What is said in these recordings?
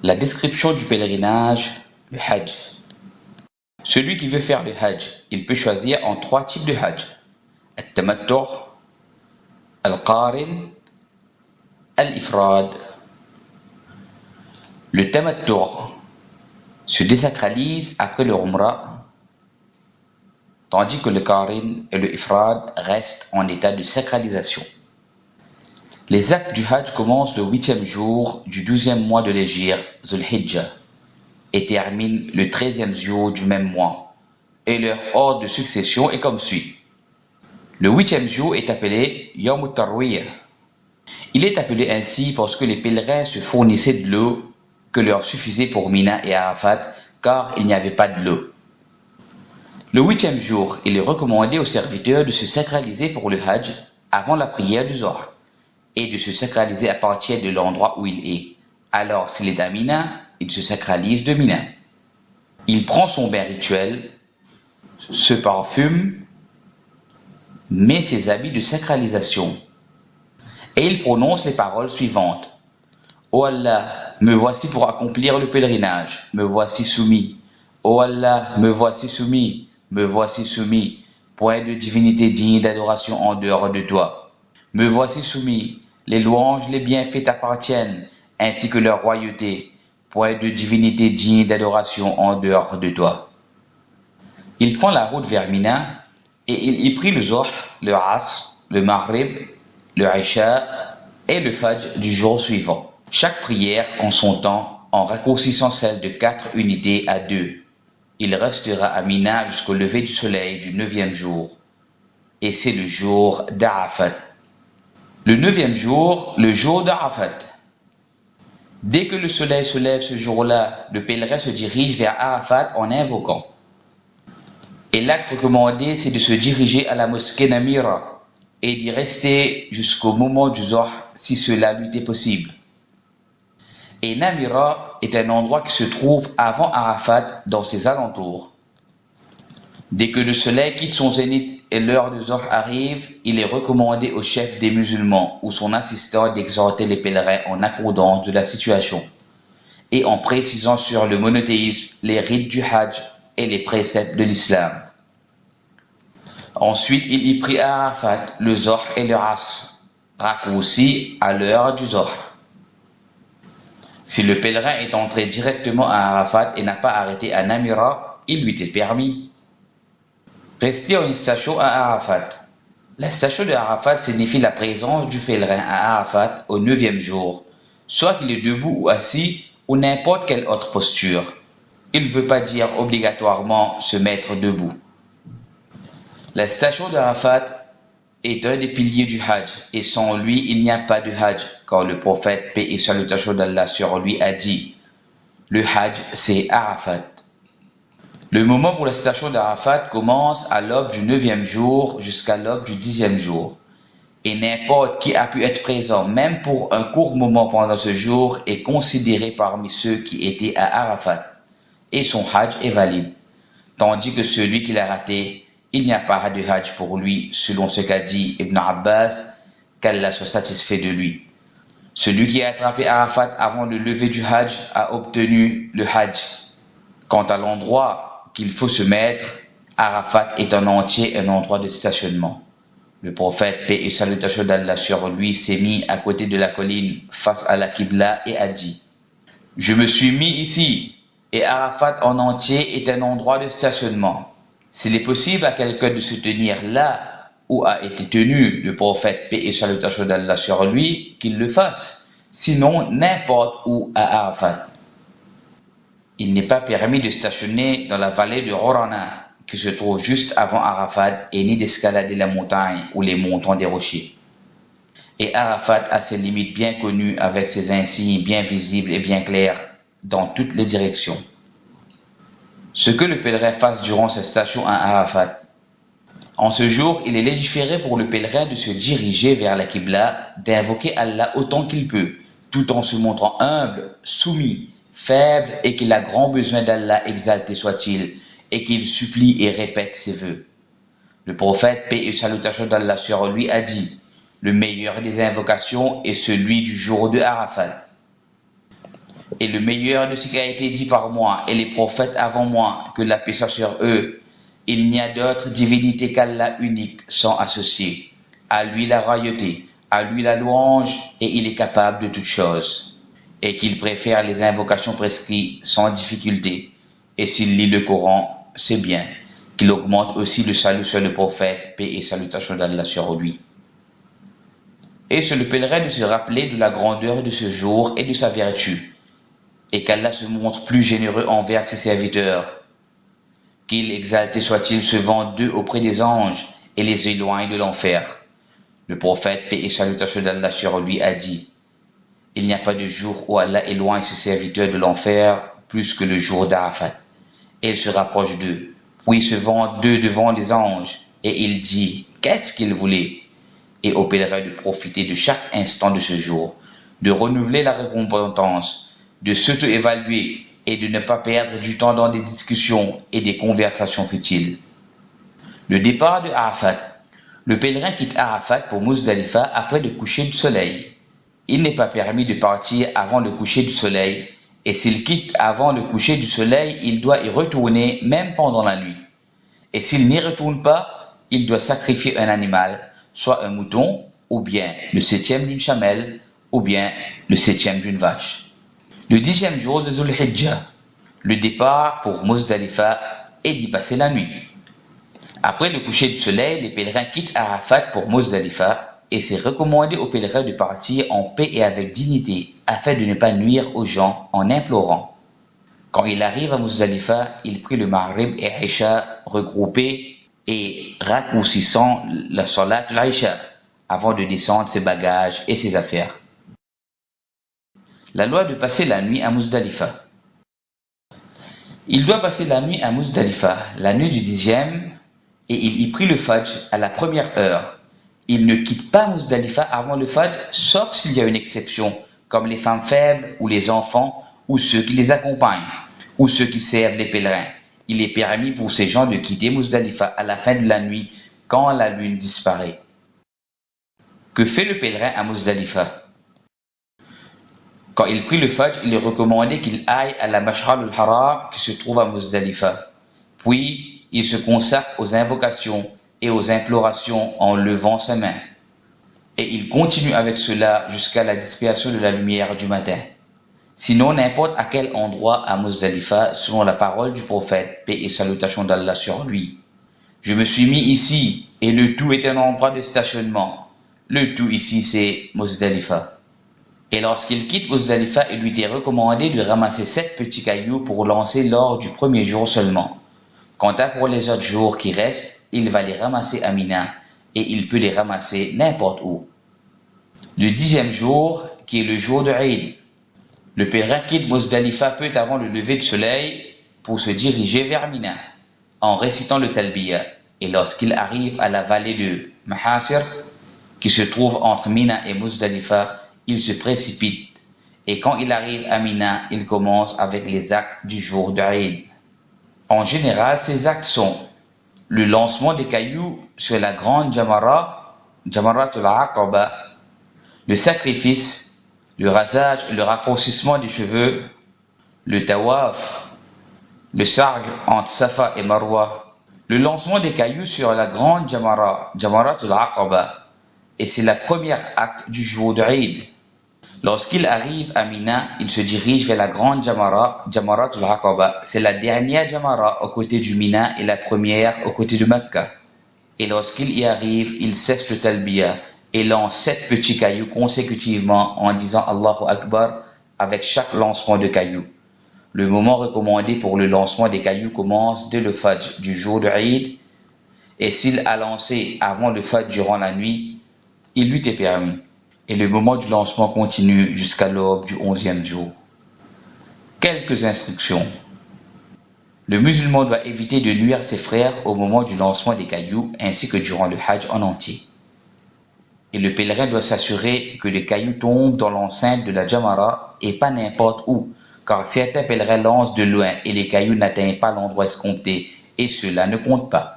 La description du pèlerinage, le Hajj. Celui qui veut faire le Hajj, il peut choisir en 3 types de Hajj. Al-Tamattu', Al-Qarin, Al-Ifrad. Le Tamattu' se désacralise après le Umrah, tandis que le Qarin et le Ifrad restent en état de sacralisation. Les actes du Hajj commencent le 8e jour du 12e mois de l'Hégire, Zul Hijjah, et terminent le 13e jour du même mois, et leur ordre de succession est comme suit. Le 8e jour est appelé Yawm al-Tarwiyah. Il est appelé ainsi parce que les pèlerins se fournissaient de l'eau que leur suffisait pour Mina et Arafat, car il n'y avait pas de l'eau. Le 8e jour, il est recommandé aux serviteurs de se sacraliser pour le Hajj avant la prière du Zohr, et de se sacraliser à partir de l'endroit où il est. Alors, s'il est à Mina, il se sacralise de Mina. Il prend son bain rituel, se parfume, met ses habits de sacralisation, et il prononce les paroles suivantes. Ô Allah, me voici pour accomplir le pèlerinage, me voici soumis. Ô Allah, me voici soumis, me voici soumis. Point de divinité digne d'adoration en dehors de toi. Me voici soumis. Les louanges, les bienfaits t'appartiennent, ainsi que leur royauté. Point de divinité digne d'adoration en dehors de toi. Il prend la route vers Mina, et il y prie le Zohr, le Asr, le Maghrib, le Isha et le Fajr du jour suivant. Chaque prière en son temps, en raccourcissant celle de 4 unités à 2. Il restera à Mina jusqu'au lever du soleil du 9e jour. Et c'est le jour d'Arafat. Le 9e jour, le jour d'Arafat. Dès que le soleil se lève ce jour-là, le pèlerin se dirige vers Arafat en invoquant. Et l'acte recommandé, c'est de se diriger à la mosquée Namira et d'y rester jusqu'au moment du Zohr si cela lui est possible. Et Namira est un endroit qui se trouve avant Arafat dans ses alentours. Dès que le soleil quitte son zénith et l'heure de Zohr arrive, il est recommandé au chef des musulmans ou son assistant d'exhorter les pèlerins en accordance de la situation et en précisant sur le monothéisme, les rites du Hajj et les préceptes de l'islam. Ensuite, il y prie à Arafat le Zohr et le Asr, raccourcis à l'heure du Zohr. Si le pèlerin est entré directement à Arafat et n'a pas arrêté à Namira, il lui est permis. Rester en une station à Arafat. La station de Arafat signifie la présence du pèlerin à Arafat au 9e jour, soit qu'il est debout ou assis ou n'importe quelle autre posture. Il ne veut pas dire obligatoirement se mettre debout. La station d'Arafat est un des piliers du Hajj, et sans lui, il n'y a pas de Hajj, car le prophète, paix et salutation d'Allah sur lui, a dit « Le Hajj, c'est Arafat ». Le moment pour la station d'Arafat commence à l'aube du 9e jour jusqu'à l'aube du 10e jour. Et n'importe qui a pu être présent, même pour un court moment pendant ce jour, est considéré parmi ceux qui étaient à Arafat. Et son Hajj est valide. Tandis que celui qui l'a raté, il n'y a pas de Hajj pour lui, selon ce qu'a dit Ibn Abbas, qu'Allah soit satisfait de lui. Celui qui a attrapé Arafat avant le lever du Hajj a obtenu le Hajj. Quant à l'endroit qu'il faut se mettre, Arafat est en entier un endroit de stationnement. Le prophète, paix et salutation d'Allah sur lui, s'est mis à côté de la colline face à la Qibla et a dit « Je me suis mis ici, et Arafat en entier est un endroit de stationnement. S'il est possible à quelqu'un de se tenir là où a été tenu le prophète, paix et salutation d'Allah sur lui, qu'il le fasse, sinon n'importe où à Arafat. » Il n'est pas permis de stationner dans la vallée de Horana, qui se trouve juste avant Arafat, et ni d'escalader la montagne ou les montants des rochers. Et Arafat a ses limites bien connues avec ses insignes bien visibles et bien clairs dans toutes les directions. Ce que le pèlerin fasse durant sa station à Arafat. En ce jour, il est légiféré pour le pèlerin de se diriger vers la Qibla, d'invoquer Allah autant qu'il peut, tout en se montrant humble, soumis, faible et qu'il a grand besoin d'Allah exalté soit-il, et qu'il supplie et répète ses vœux. Le prophète, paix et salutation d'Allah sur lui, a dit « Le meilleur des invocations est celui du jour de Arafat. » Et le meilleur de ce qui a été dit par moi et les prophètes avant moi, que la paix soit sur eux. Il n'y a d'autre divinité qu'Allah unique, sans associé. À lui la royauté, à lui la louange, et il est capable de toutes choses. Et qu'il préfère les invocations prescrites sans difficulté. Et s'il lit le Coran, c'est bien. Qu'il augmente aussi le salut sur le prophète, paix et salutations d'Allah sur lui. Et c'est le pèlerin de se rappeler de la grandeur de ce jour et de sa vertu, et qu'Allah se montre plus généreux envers ses serviteurs. Qu'il exalté soit-il se vante d'eux auprès des anges et les éloigne de l'enfer. Le prophète, paix et salutations d'Allah sur lui, a dit: il n'y a pas de jour où Allah éloigne ses serviteurs de l'enfer plus que le jour d'Arafat. Et il se rapproche d'eux, puis il se vante d'eux devant les anges, et il dit: qu'est-ce qu'il voulait? Et au pèlerin de profiter de chaque instant de ce jour, de renouveler la récompense, de s'auto-évaluer et de ne pas perdre du temps dans des discussions et des conversations futiles. Le départ de Arafat. Le pèlerin quitte Arafat pour Muzdalifa après le coucher du soleil. Il n'est pas permis de partir avant le coucher du soleil, et s'il quitte avant le coucher du soleil, il doit y retourner même pendant la nuit. Et s'il n'y retourne pas, il doit sacrifier un animal, soit un mouton, ou bien le 7e d'une chamelle, ou bien le 7e d'une vache. Le 10e jour de Dhul Hijjah, le départ pour Muzdalifa est d'y passer la nuit. Après le coucher du soleil, les pèlerins quittent Arafat pour Muzdalifa, et c'est recommandé aux pèlerins de partir en paix et avec dignité, afin de ne pas nuire aux gens en implorant. Quand il arrive à Muzdalifa, il prie le Maghrib et Isha regroupés et raccourcissant la salat l'Aïcha avant de descendre ses bagages et ses affaires. La loi de passer la nuit à Muzdalifa. Il doit passer la nuit à Muzdalifa, la nuit du 10e, et il y prie le Fajr à la première heure. Il ne quitte pas Muzdalifa avant le Fajr, sauf s'il y a une exception, comme les femmes faibles ou les enfants ou ceux qui les accompagnent, ou ceux qui servent les pèlerins. Il est permis pour ces gens de quitter Muzdalifa à la fin de la nuit, quand la lune disparaît. Que fait le pèlerin à Muzdalifa? Quand il prie le Fajr, il est recommandé qu'il aille à la Mash'ar al-Haram qui se trouve à Muzdalifa. Puis, il se consacre aux invocations et aux implorations en levant sa main. Et il continue avec cela jusqu'à la dispersion de la lumière du matin. Sinon, n'importe à quel endroit à Muzdalifa, selon la parole du prophète, paix et salutations d'Allah sur lui. Je me suis mis ici, et le tout est un endroit de stationnement. Le tout ici, c'est Muzdalifa. Et lorsqu'il quitte Muzdalifa, il lui est recommandé de ramasser 7 petits cailloux pour lancer lors du premier jour seulement. Quant à pour les autres jours qui restent, il va les ramasser à Mina, et il peut les ramasser n'importe où. Le 10e jour, qui est le jour de Eid. Le pèlerin quitte Muzdalifa peu avant le lever du soleil pour se diriger vers Mina, en récitant le Talbiya. Et lorsqu'il arrive à la vallée de Mahasir, qui se trouve entre Mina et Muzdalifa, il se précipite. Et quand il arrive à Mina, il commence avec les actes du jour de Eid. En général, ces actes sont le lancement des cailloux sur la grande Jamarat al-Aqaba, le sacrifice, le rasage et le raccourcissement des cheveux, le tawaf, le sarg entre Safa et Marwa, le lancement des cailloux sur la grande Jamarat al-Aqaba, et c'est la première acte du jour de Eid. Lorsqu'il arrive à Mina, il se dirige vers la grande Jamarat al-Aqaba. C'est la dernière Jamarat aux côtés du Mina et la première aux côtés de Mecca. Et lorsqu'il y arrive, il cesse le Talbiya et lance 7 petits cailloux consécutivement en disant Allahu Akbar avec chaque lancement de cailloux. Le moment recommandé pour le lancement des cailloux commence dès le Fajr du jour de Eid, et s'il a lancé avant le Fajr durant la nuit, il lui est permis. Et le moment du lancement continue jusqu'à l'aube du 11e jour. Quelques instructions. Le musulman doit éviter de nuire ses frères au moment du lancement des cailloux ainsi que durant le Hajj en entier. Et le pèlerin doit s'assurer que les cailloux tombent dans l'enceinte de la Jamara et pas n'importe où, car certains pèlerins lancent de loin et les cailloux n'atteignent pas l'endroit escompté et cela ne compte pas.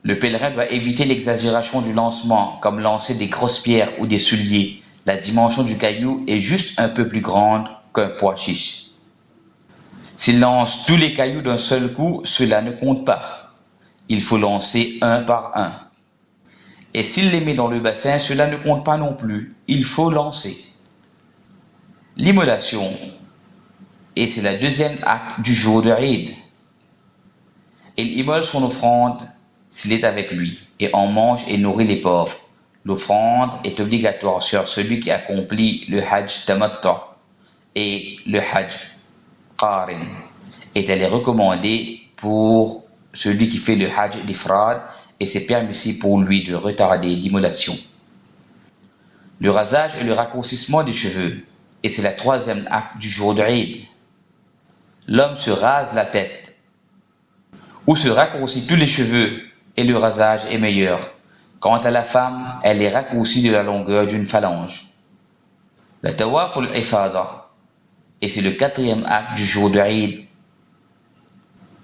Le pèlerin doit éviter l'exagération du lancement, comme lancer des grosses pierres ou des souliers. La dimension du caillou est juste un peu plus grande qu'un pois chiche. S'il lance tous les cailloux d'un seul coup, cela ne compte pas. Il faut lancer un par un. Et s'il les met dans le bassin, cela ne compte pas non plus. Il faut lancer. L'immolation, et c'est le deuxième acte du jour de Eid. Il immole son offrande s'il est avec lui, et en mange et nourrit les pauvres. L'offrande est obligatoire sur celui qui accomplit le Hajj Tamattu et le Hajj Qarin, et elle est recommandée pour celui qui fait le Hajj d'Ifrad, et c'est permissible pour lui de retarder l'immolation. Le rasage et le raccourcissement des cheveux, et c'est le troisième acte du jour de Eid. L'homme se rase la tête, ou se raccourcit tous les cheveux, et le rasage est meilleur. Quant à la femme, elle est raccourcie de la longueur d'une phalange. Le tawaf al-ifada, et c'est le quatrième acte du jour de Eid.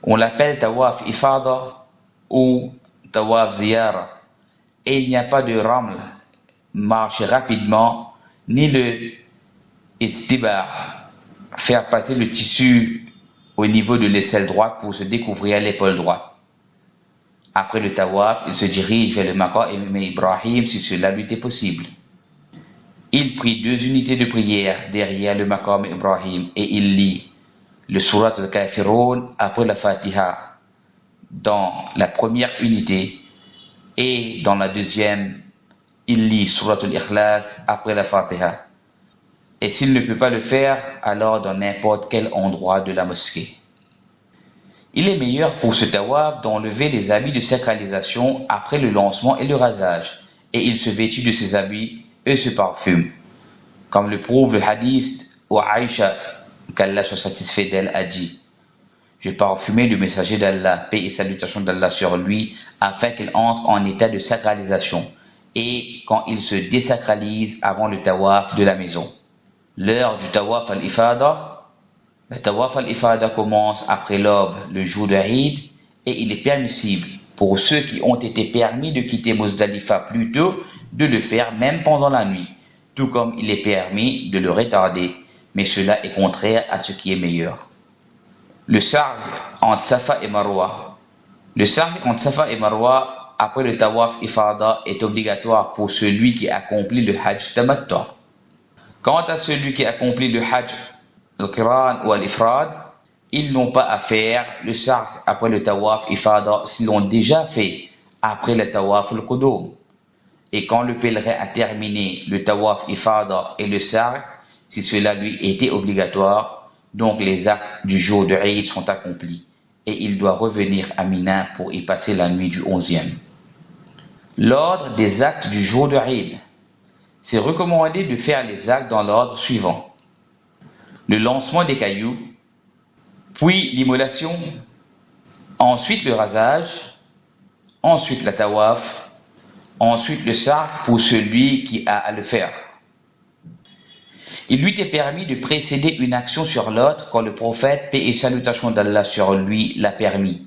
On l'appelle tawaf ifada ou tawaf ziyara, et il n'y a pas de raml, marcher rapidement, ni le ittiba, faire passer le tissu au niveau de l'aisselle droite pour se découvrir l'épaule droite. Après le tawaf, il se dirige vers le maqam Ibrahim si cela lui était possible. Il prie 2 unités de prière derrière le maqam Ibrahim et il lit le surat al-Kafirun après la Fatiha dans la première unité, et dans la deuxième, il lit surat al-Ikhlas après la Fatiha. Et s'il ne peut pas le faire, alors dans n'importe quel endroit de la mosquée. Il est meilleur pour ce tawaf d'enlever les habits de sacralisation après le lancement et le rasage, et il se vêtit de ses habits et se parfume. Comme le prouve le hadith où Aïcha, qu'Allah soit satisfait d'elle, a dit: je parfumais le messager d'Allah, paix et salutations d'Allah sur lui, afin qu'il entre en état de sacralisation, et quand il se désacralise avant le tawaf de la maison. L'heure du tawaf al-ifada. Le tawaf al-ifada commence après l'aube, le jour de Eid, et il est permissible pour ceux qui ont été permis de quitter Muzdalifa plus tôt de le faire même pendant la nuit, tout comme il est permis de le retarder, mais cela est contraire à ce qui est meilleur. Le sa'i entre Safa et Marwa. Le sa'i entre Safa et Marwa après le tawaf ifada est obligatoire pour celui qui accomplit le Hajj Tamattu. Quant à celui qui accomplit le Hajj al-Qiran ou al-Ifrad, ils n'ont pas à faire le sa'i après le tawaf ifada s'ils l'ont déjà fait après le tawaf al-Qudum. Et quand le pèlerin a terminé le tawaf ifada et le sa'i, si cela lui était obligatoire, donc les actes du jour de Eid sont accomplis, et il doit revenir à Mina pour y passer la nuit du 11e. L'ordre des actes du jour de Eid. C'est recommandé de faire les actes dans l'ordre suivant: le lancement des cailloux, puis l'immolation, ensuite le rasage, ensuite la tawaf, ensuite le sa'i pour celui qui a à le faire. Il lui est permis de précéder une action sur l'autre quand le prophète, paix et salutations d'Allah sur lui, l'a permis.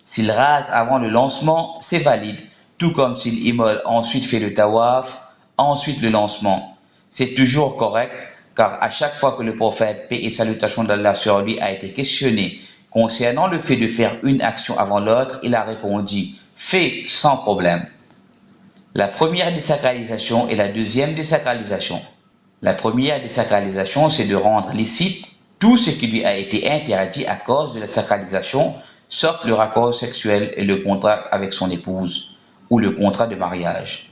S'il rase avant le lancement, c'est valide, tout comme s'il immole ensuite fait le tawaf, ensuite le lancement. C'est toujours correct, car à chaque fois que le prophète, paix et salutations d'Allah sur lui, a été questionné concernant le fait de faire une action avant l'autre, il a répondu: fais sans problème. La première désacralisation et la deuxième désacralisation. La première désacralisation, c'est de rendre licite tout ce qui lui a été interdit à cause de la sacralisation, sauf le raccord sexuel et le contrat avec son épouse, ou le contrat de mariage.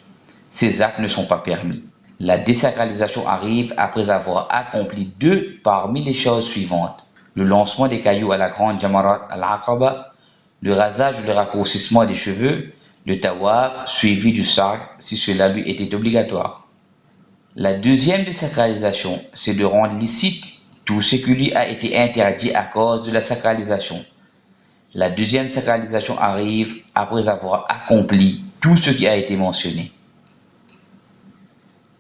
Ces actes ne sont pas permis. La désacralisation arrive après avoir accompli 2 parmi les choses suivantes: le lancement des cailloux à la grande Jamarat al-Aqaba, le rasage ou le raccourcissement des cheveux, le tawaf suivi du sa'i si cela lui était obligatoire. La deuxième désacralisation, c'est de rendre licite tout ce qui lui a été interdit à cause de la sacralisation. La deuxième sacralisation arrive après avoir accompli tout ce qui a été mentionné.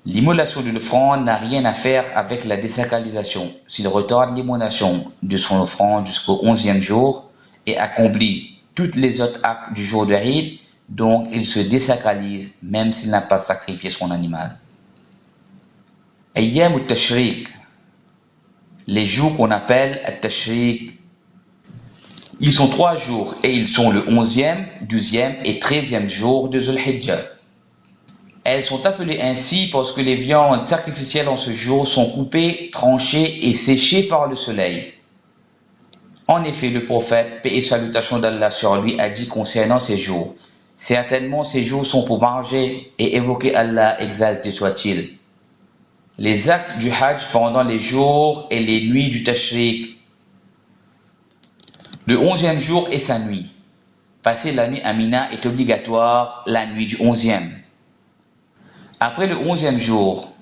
L'immolation de l'offrande n'a rien à faire avec la désacralisation. S'il retarde l'immolation de son offrande jusqu'au 11e jour et accomplit toutes les autres actes du jour de Eid, donc il se désacralise même s'il n'a pas sacrifié son animal. Ayyam al-Tashriq. les jours qu'on appelle At-Tashriq. Ils sont 3 jours et ils sont le 11e, 12e et 13e jour de Dhul Hijjah. Elles sont appelées ainsi parce que les viandes sacrificielles en ce jour sont coupées, tranchées et séchées par le soleil. En effet, le prophète, paix et salutations d'Allah sur lui, a dit concernant ces jours: certainement ces jours sont pour manger et évoquer Allah, exalté soit-il. Les actes du Hajj pendant les jours et les nuits du Tashriq. Le 11e jour et sa nuit. Passer la nuit à Mina est obligatoire la nuit du 11e. Après le 11e jour,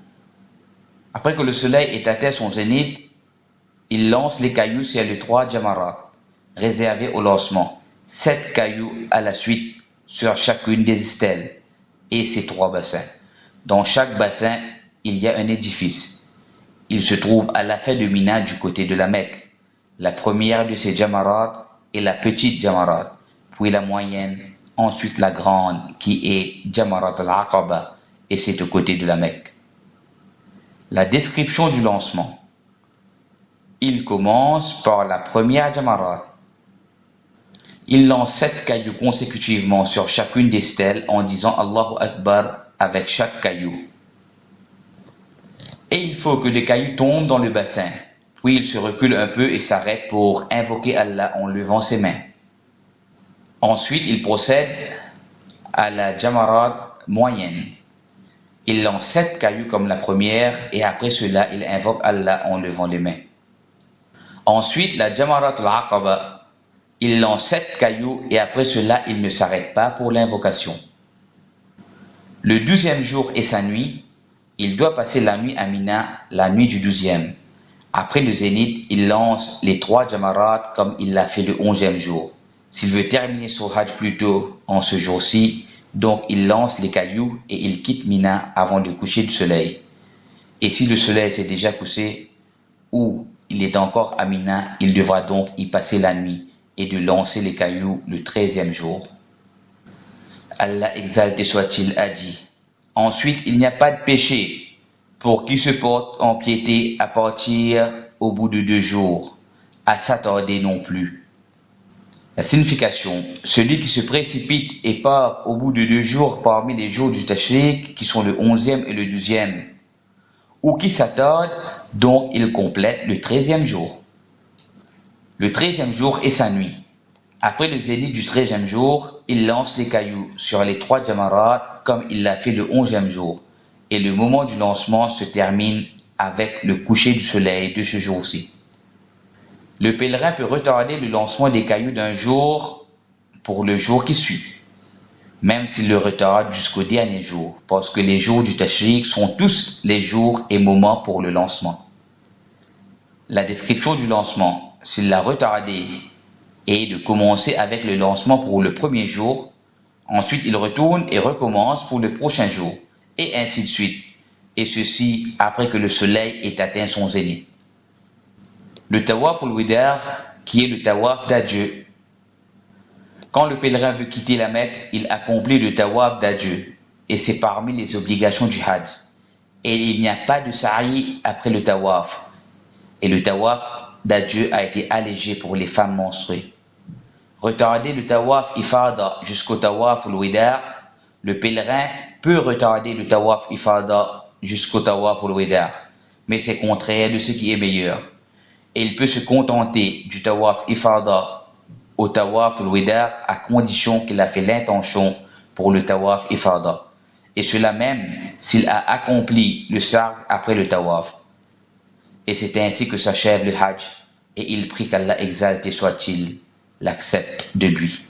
après que le soleil ait atteint son zénith, il lance les cailloux sur les 3 jamarat, réservés au lancement. 7 cailloux à la suite sur chacune des stèles et ses 3 bassins. Dans chaque bassin, il y a un édifice. Il se trouve à la fin de Mina du côté de la Mecque. La première de ces jamarat est la petite jamarat, puis la moyenne, ensuite la grande qui est Jamarat al-Aqaba, et c'est au côté de la Mecque. La description du lancement. Il commence par la première jamarat. Il lance 7 cailloux consécutivement sur chacune des stèles en disant Allahu Akbar avec chaque caillou. Et il faut que les cailloux tombent dans le bassin. Puis il se recule un peu et s'arrête pour invoquer Allah en levant ses mains. Ensuite, il procède à la jamarat moyenne. Il lance 7 cailloux comme la première et après cela, il invoque Allah en levant les mains. Ensuite, la jamarat al-Aqaba. Il lance 7 cailloux et après cela, il ne s'arrête pas pour l'invocation. Le 12e jour et sa nuit, il doit passer la nuit à Mina, la nuit du 12e. Après le zénith, il lance les 3 jamarat comme il l'a fait le 11e jour. S'il veut terminer son Hajj plus tôt en ce jour-ci, donc il lance les cailloux et il quitte Mina avant le coucher du soleil. Et si le soleil s'est déjà couché ou il est encore à Mina, il devra donc y passer la nuit et de lancer les cailloux le 13e jour. Allah exalté soit-il a dit: ensuite il n'y a pas de péché pour qui se porte en piété à partir au bout de 2 jours, à s'attarder non plus. La signification: celui qui se précipite et part au bout de 2 jours parmi les jours du Tashriq, qui sont le 11e et le 12e, ou qui s'attarde, donc il complète le 13e jour. Le 13e jour et sa nuit. Après le zénith du 13e jour, il lance les cailloux sur les 3 jamarat comme il l'a fait le 11e jour. Et le moment du lancement se termine avec le coucher du soleil de ce jour-ci. Le pèlerin peut retarder le lancement des cailloux d'un jour pour le jour qui suit, même s'il le retarde jusqu'au dernier jour, parce que les jours du Tashriq sont tous les jours et moments pour le lancement. La description du lancement, s'il l'a retardé, est de commencer avec le lancement pour le premier jour, ensuite il retourne et recommence pour le prochain jour, et ainsi de suite, et ceci après que le soleil ait atteint son zénith. Le tawaf al-Wida, qui est le tawaf d'adieu. Quand le pèlerin veut quitter la Mecque, il accomplit le tawaf d'adieu, et c'est parmi les obligations du Hajj. Et il n'y a pas de sa'i après le tawaf, et le tawaf d'adieu a été allégé pour les femmes menstruées. Retarder le tawaf ifada jusqu'au tawaf al-Wida, le pèlerin peut retarder le tawaf ifada jusqu'au tawaf al-Wida, mais c'est contraire de ce qui est meilleur. Et il peut se contenter du tawaf ifada au tawaf al-Wida à condition qu'il a fait l'intention pour le tawaf ifada. Et cela même s'il a accompli le sa'i après le tawaf. Et c'est ainsi que s'achève le Hajj. Et il prie qu'Allah exalté soit-il l'accepte de lui.